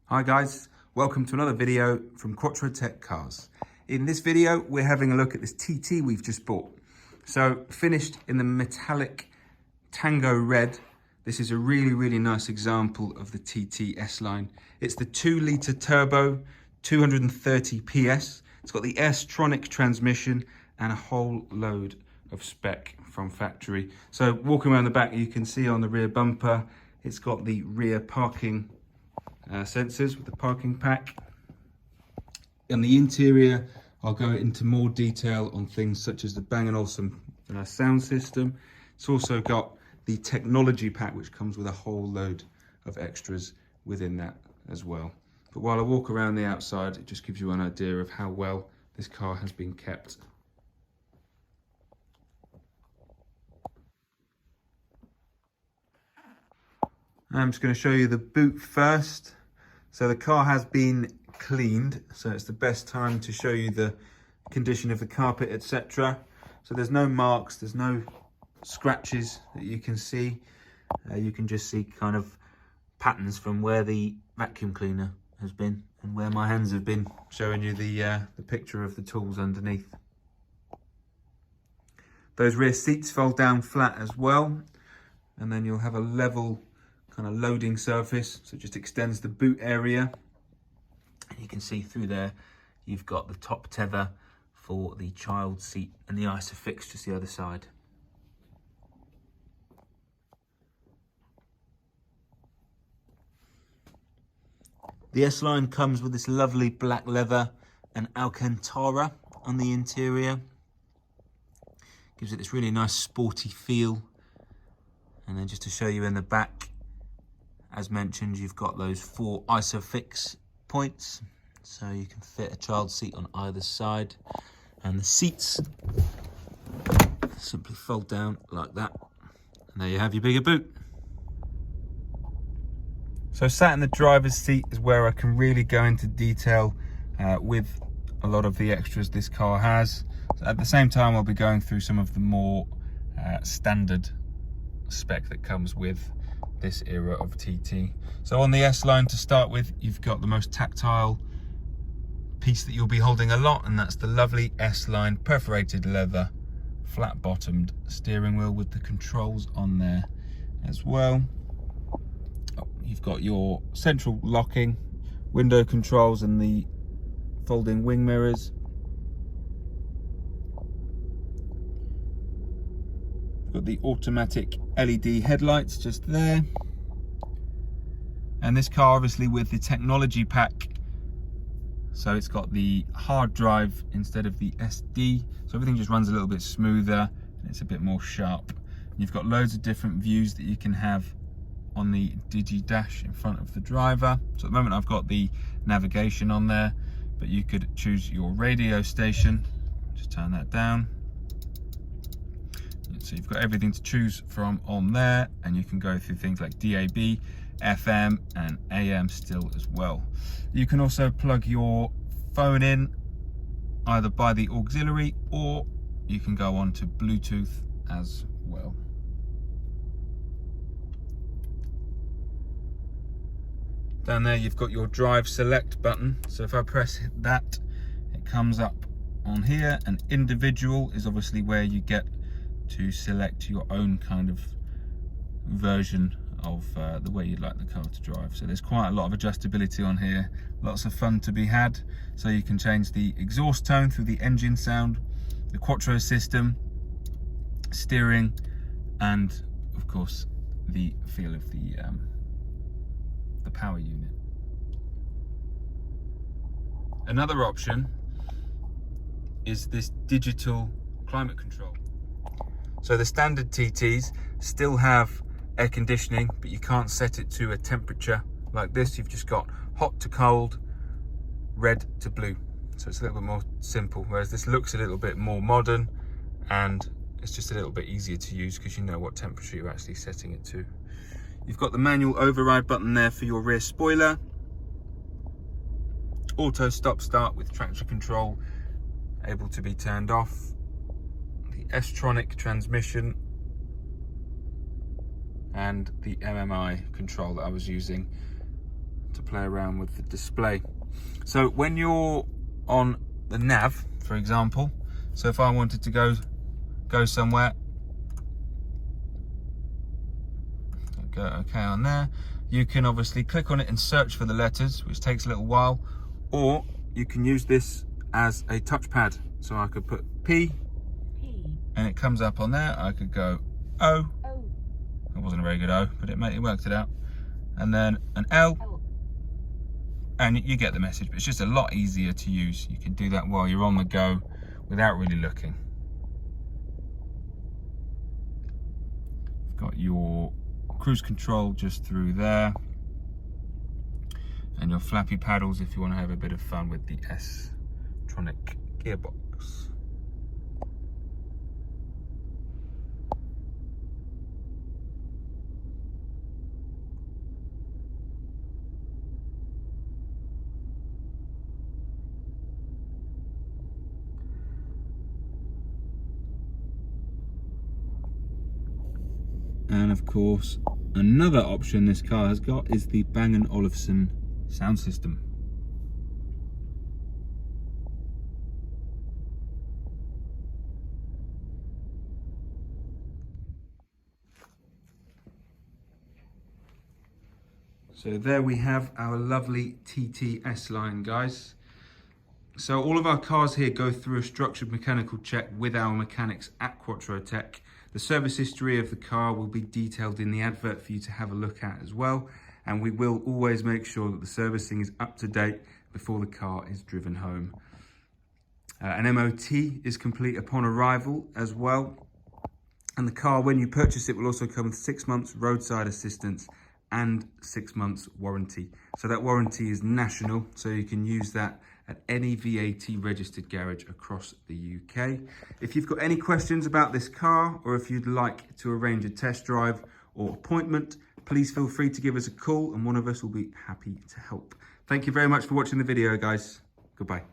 Hi guys, welcome to another video from Quattro Tech Cars. In this video, we're having a look at this TT we've just bought. So finished in the metallic Tango Red. This is a really nice example of the TT S-Line. It's the 2-litre turbo, 230 PS. It's got the Tronic transmission and a whole load of spec from factory. So walking around the back, you can see on the rear bumper, it's got the rear parking sensors with the parking pack. On the interior, I'll go into more detail on things such as the Bang & Olufsen sound system. It's also got the technology pack, which comes with a whole load of extras within that as well. But while I walk around the outside, it just gives you an idea of how well this car has been kept. I'm just going to show you the boot first. So the car has been cleaned, so it's the best time to show you the condition of the carpet, etc. So there's no marks, there's no scratches that you can see. You can just see kind of patterns from where the vacuum cleaner has been and where my hands have been, showing you the picture of the tools underneath. Those rear seats fold down flat as well, and then you'll have a level kind of loading surface, so it just extends the boot area. And you can see through there you've got the top tether for the child seat and the ISOFIX just the other side. The S-Line comes with this lovely black leather and Alcantara on the interior. Gives it this really nice sporty feel. And then just to show you in the back, as mentioned, you've got those 4 ISOFIX points, so you can fit a child seat on either side. And the seats simply fold down like that. And there you have your bigger boot. So sat in the driver's seat is where I can really go into detail with a lot of the extras this car has. So at the same time, I'll be going through some of the more standard spec that comes with this era of TT. So on the S-Line, to start with, you've got the most tactile piece that you'll be holding a lot, and that's the lovely S-Line perforated leather flat bottomed steering wheel with the controls on there as well. You've got your central locking, window controls and the folding wing mirrors. Got the automatic LED headlights just there. And this car obviously with the technology pack, so it's got the hard drive instead of the SD, so everything just runs a little bit smoother and it's a bit more sharp. You've got loads of different views that you can have on the Digi Dash in front of the driver. So at the moment I've got the navigation on there, but you could choose your radio station. Just turn that down. So you've got everything to choose from on there, and you can go through things like DAB, FM and AM still as well. You can also plug your phone in either by the auxiliary, or you can go on to Bluetooth as well. Down there you've got your drive select button, so if I press that, it comes up on here, and individual is obviously where you get to select your own kind of version of the way you'd like the car to drive. So there's quite a lot of adjustability on here, lots of fun to be had. So you can change the exhaust tone through the engine sound, the Quattro system, steering, and of course the feel of the power unit. Another option is this digital climate control. So the standard TTs still have air conditioning, but you can't set it to a temperature like this. You've just got hot to cold, red to blue. So it's a little bit more simple, whereas this looks a little bit more modern, and it's just a little bit easier to use because you know what temperature you're actually setting it to. You've got the manual override button there for your rear spoiler. Auto stop start with traction control able to be turned off. S-Tronic transmission and the MMI control that I was using to play around with the display. So when you're on the nav, for example, so if I wanted to go somewhere, go okay on there, you can obviously click on it and search for the letters, which takes a little while, or you can use this as a touchpad. So I could put P, and it comes up on there. I could go O. It wasn't a very good O, but it worked it out. And then an L, and you get the message. But it's just a lot easier to use. You can do that while you're on the go without really looking. You've got your cruise control just through there, and your flappy paddles if you want to have a bit of fun with the Tronic gearbox. And of course, another option this car has got is the Bang & Olufsen sound system. So there we have our lovely TTS line, guys. So all of our cars here go through a structured mechanical check with our mechanics at Quattro Tech. The service history of the car will be detailed in the advert for you to have a look at as well. And we will always make sure that the servicing is up to date before the car is driven home. An MOT is complete upon arrival as well. And the car, when you purchase it, will also come with 6 months roadside assistance and 6 months warranty. So that warranty is national, so you can use that at any VAT registered garage across the UK. If you've got any questions about this car, or if you'd like to arrange a test drive or appointment, please feel free to give us a call and one of us will be happy to help. Thank you very much for watching the video, guys. Goodbye.